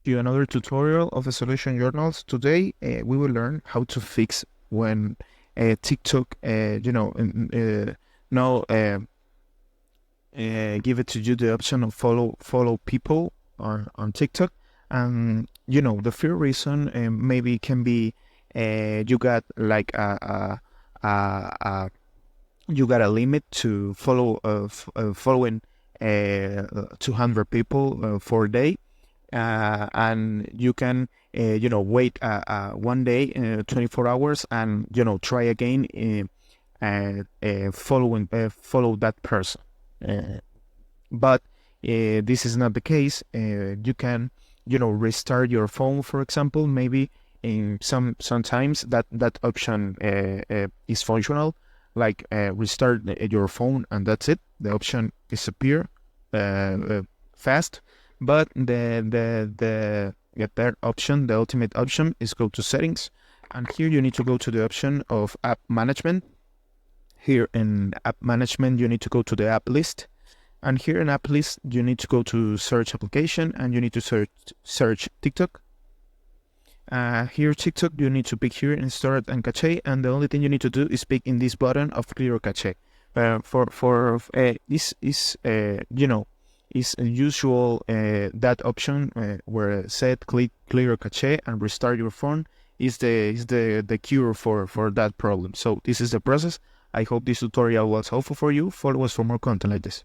To another tutorial of the solution journals. Today we will learn how to fix when TikTok, now give it to you the option of follow people on TikTok, and the first reason maybe can be you got like you got a limit to following 200 people for a day, and you can wait one day 24 hours and try again, follow that person, but this is not the case. You can restart your phone, for example. Maybe in sometimes that option is functional, like restart your phone and that's it, the option disappear fast. But the third option, the ultimate option, is go to settings, and here you need to go to the option of app management. Here in app management you need to go to the app list, and here in app list you need to go to search application, and you need to search TikTok. Here TikTok you need to pick here in storage and cache, and the only thing you need to do is pick in this button of clear cache. For this is is usual, that option where set click clear cache and restart your phone is the cure for that problem. So this is the process. I hope this tutorial was helpful for you. Follow us for more content like this.